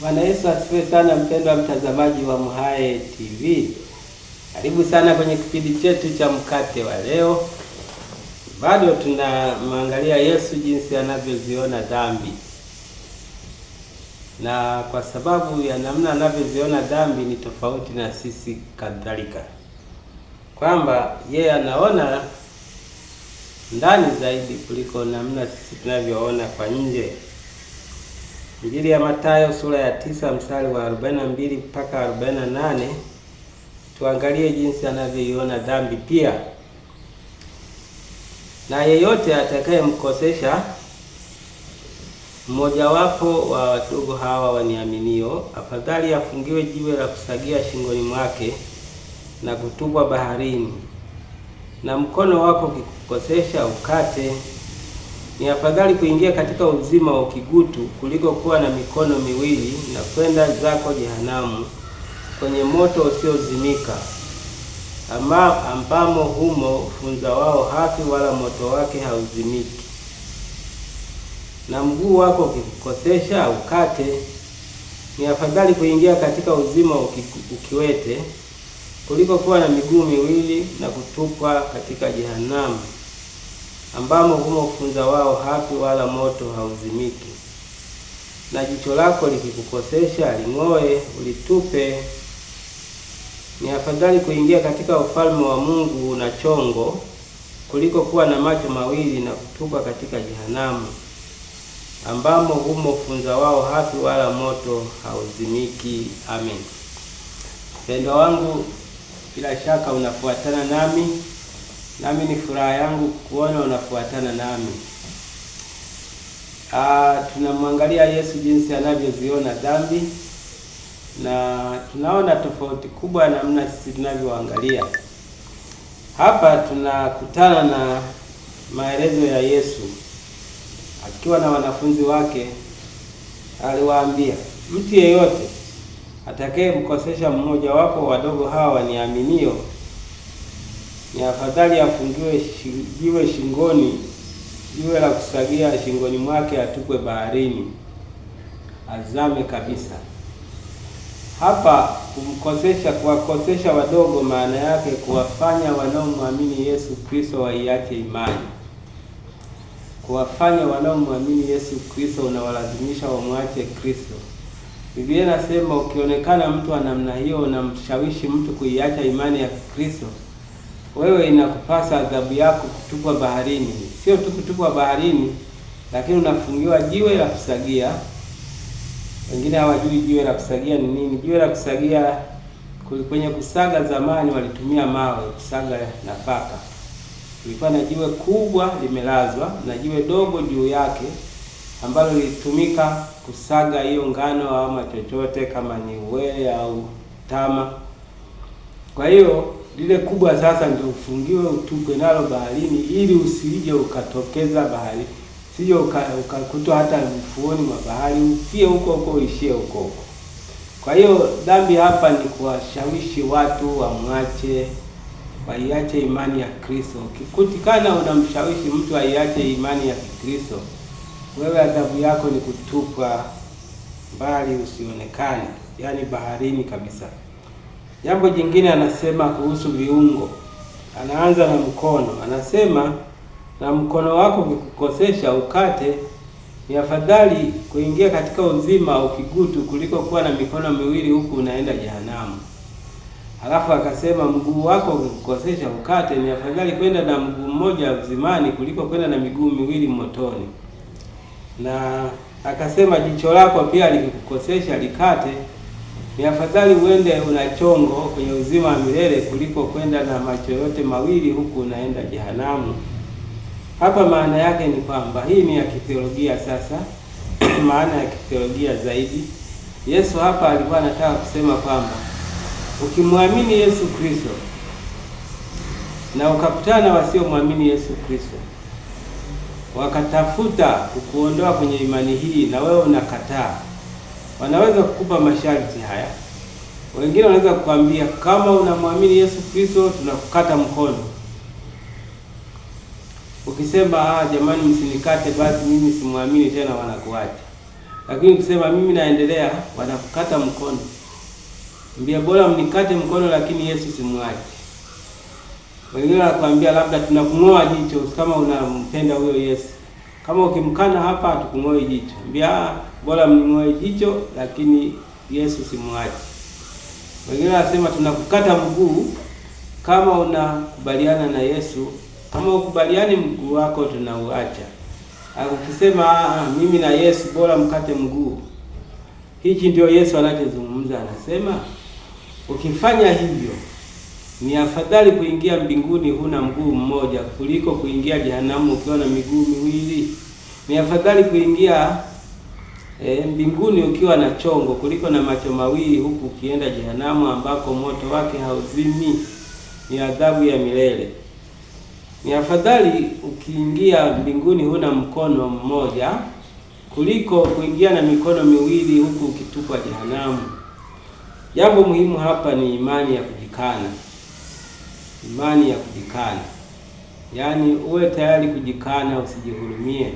Bwana Yesu asifiwe sana, mpendwa mtazamaji wa MHAE TV. Karibu sana kwenye kipindi chetu cha mkate wa leo. Bado tunamwangalia Yesu jinsi anavyoziona dhambi. Na kwa sababu ya namna anavyoziona dhambi ni tofauti na sisi kadhalika. Kwamba yeye anaona ndani zaidi kuliko namna sisi tunavyoona kwa nje. Injili ya Mathayo sura ya 9 mstari wa 42 mpaka 48, tuangalie jinsi anavyoiona dhambi pia. Na yeyote atakayemkosesha mmojawapo wa wadogo hawa waniaminio, afadhali afungiwe jiwe la kusagia shingoni mwake na kutupwa baharini. Na mkono wako ukikukosesha ukate. Ni afadhali kuingia katika uzima wa kigutu kuliko kuwa na mikono miwili na kwenda zako jehanamu, kwenye moto usiozimika, ambamo humo funza wao hafi wala moto wake hauzimiki. Na mguu wako ukikukosesha ukate. Ni afadhali kuingia katika uzima ukiwete kuliko kuwa na miguu miwili na kutupwa katika jehanamu, ambamo humo funza wao hafi wala moto hauzimiki. Na jicho lako likikukosesha ling'oe, ulitupe. Ni afadhali kuingia katika ufalme wa Mungu na chongo kuliko kuwa na macho mawili na kutupwa katika jehanamu, ambamo humo funza wao hafi wala moto hauzimiki. Amen. Mpendwa wangu, bila shaka unafuatana nami ni furaha yangu kuona unafuatana nami. Tunamwangalia Yesu jinsi anavyoziona dhambi, na tunaona tofauti kubwa namna sisi tunavyoangalia. Hapa tunakutana na maelezo ya Yesu akiwa na wanafunzi wake. Aliwaambia, mtu yeyote atakayemkosesha mmoja wapo wadogo hawa waniaminio, ni afadhali afungiwe jiwe shingoni, jiwe la kusagia shingoni mwake, atupwe baharini, azame kabisa. Hapa kuwakosesha wadogo, maana yake kuwafanya wanaomwamini Yesu Kristo waiache imani. Kuwafanya wanaomwamini Yesu Kristo unawalazimisha wamwache Kristo. Biblia inasema ukionekana mtu wa namna hiyo unamshawishi mtu kuiacha imani ya Kristo, wewe inakupasa adhabu yako kutupwa baharini. Sio tu kutupwa baharini, lakini unafungiwa jiwe la kusagia. Wengine hawajui jiwe la kusagia ni nini. Jiwe la kusagia, kwenye kusaga zamani walitumia mawe kusaga nafaka. Kulikuwa na jiwe kubwa limelazwa na jiwe dogo juu yake ambalo lilitumika kusaga hiyo ngano au chochote kama ni uwele au tama. Kwa hiyo lile kubwa sasa ndio ufungiwe, utupwe nalo baharini, ili usije ukatokeza bahari, usije ukakutwa hata ufuoni mwa bahari, ufie huko huko, uishie huko huko. Kwa hiyo dhambi hapa ni kuwashawishi watu waiache imani ya Kristo. Ukikutikana unamshawishi mtu aiache imani ya Kristo, wewe adhabu yako ni kutupwa mbali usionekane, yani baharini kabisa. Jambo jingine anasema kuhusu viungo. Anaanza na mkono. Anasema, na mkono wako ukikukosesha ukate. Ni afadhali kuingia katika uzima ukigutu kuliko kuwa na mikono miwili huku unaenda jehanamu. Halafu akasema mguu wako ukikukosesha ukate. Ni afadhali kwenda na mguu mmoja uzimani kuliko kwenda na miguu miwili motoni. Na akasema jicho lako pia likikukosesha likate. Ni afadhali uende una chongo kwenye uzima wa milele kuliko kwenda na macho yote mawili huku unaenda jehanamu. Hapa maana yake ni kwamba hii ni ya kitheolojia sasa. Maana ya kitheolojia zaidi. Yesu hapa alikuwa anataka kusema kwamba ukimwamini Yesu Kristo na ukakutana na wasiomwamini Yesu Kristo, wakatafuta kukuondoa kwenye imani hii na wewe unakataa, wanaweza kukupa masharti haya. Wengine wanaweza kukwambia kama unamwamini Yesu Kristo tunakukata mkono. Ukisema jamani msinikate, basi mimi simwamini tena, wanakuacha. Lakini ukisema mimi naendelea, wanakukata mkono. Mbia bora mnikate mkono lakini Yesu simwache. Wengine wanakuambia labda tunakung'oa jicho kama unampenda huyo Yesu. Kama ukimkana hapa tukung'oe jicho. Mbia bora mning'oe jicho lakini Yesu simwache. Wengine wanasema tunakukata mguu kama unakubaliana na Yesu. Kama ukubaliani mguu wako tunauacha. Ukisema mimi na Yesu bora mkate mguu. Hichi ndio Yesu anachozungumza, anasema ukifanya hivyo ni afadhali kuingia mbinguni huna mguu mmoja kuliko kuingia jehanamu ukiwa na miguu miwili. Ni afadhali kuingia mbinguni ukiwa na chongo kuliko na macho mawili huku ukienda jehanamu ambako moto wake hauzimi, ni adhabu ya milele. Ni afadhali ukiingia mbinguni huna mkono mmoja kuliko kuingia na mikono miwili huku ukitupwa jehanamu. Jambo muhimu hapa ni imani ya kujikana. Imani ya kujikana. Yaani uwe tayari kujikana, usijihurumie.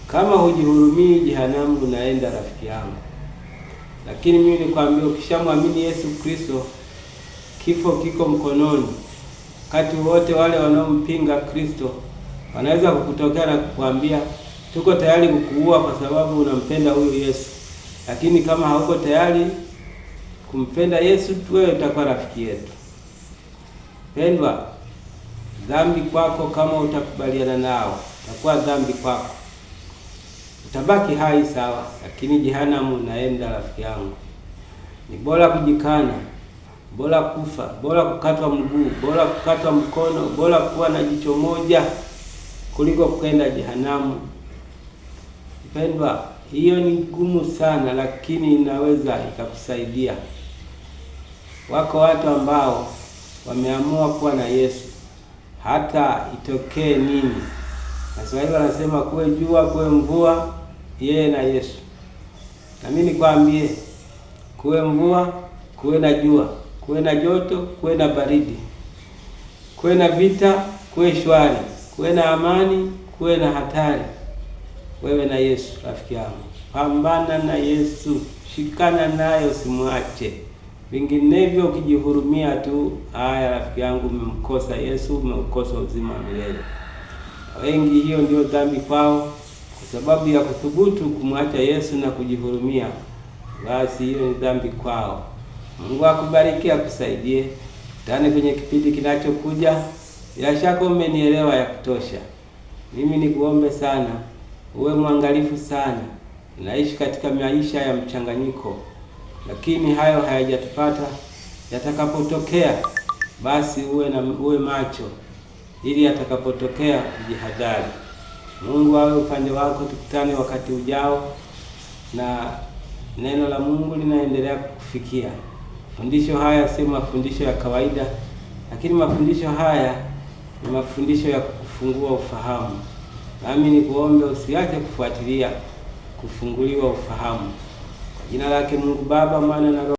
Kama hujihurumii jehanamu unaenda rafiki yangu. Lakini mimi nikwambia ukishamwamini Yesu Kristo, kifo kiko mkononi. Wakati wote wale wanaompinga Kristo wanaweza kukutokea na kukuambia tuko tayari kukuua kwa sababu unampenda huyo Yesu. Lakini kama hauko tayari kumpenda Yesu, wewe utakuwa rafiki yetu. Pendwa, dhambi kwako kama utakubaliana nao, itakuwa dhambi kwako. Utabaki hai sawa, lakini jehanamu unaenda rafiki yangu. Ni bora kujikana, bora kufa, bora kukatwa mguu, bora kukatwa mkono, bora kuwa na jicho moja kuliko kwenda jehanamu. Pendwa, hiyo ni ngumu sana lakini inaweza ikakusaidia. Wako watu ambao wameamua kuwa na Yesu hata itokee nini. Waswahili wanasema kuwe jua kuwe mvua, yeye na Yesu. Na mimi nikwambie, kuwe mvua, kuwe na jua, kuwe na joto, kuwe na baridi, kuwe na vita, kuwe shwari, kuwe na amani, kuwe na hatari, wewe na Yesu rafiki yangu. Pambana na Yesu, shikana naye usimwache. Vinginevyo ukijihurumia tu, haya rafiki yangu, umemkosa Yesu, umeukosa uzima wa milele. Wengi hiyo ndio dhambi kwao, kwa sababu ya kuthubutu kumwacha Yesu na kujihurumia. Basi hiyo ni dhambi kwao. Mungu akubariki, akusaidie. Tane kwenye kipindi kinachokuja. Bila shaka umenielewa ya kutosha. Mimi nikuombe sana, uwe mwangalifu sana. Naishi katika maisha ya mchanganyiko, lakini hayo hayajatupata. Yatakapotokea basi uwe macho, ili yatakapotokea ujihadhari. Mungu awe upande wako. Tukutane wakati ujao, na neno la Mungu linaendelea kukufikia. Mafundisho haya si mafundisho ya kawaida, lakini mafundisho haya ni mafundisho ya kukufungua ufahamu. Nami nikuombe usiache kufuatilia kufunguliwa ufahamu. Kwa jina lake Mungu Baba, Mwana na Roho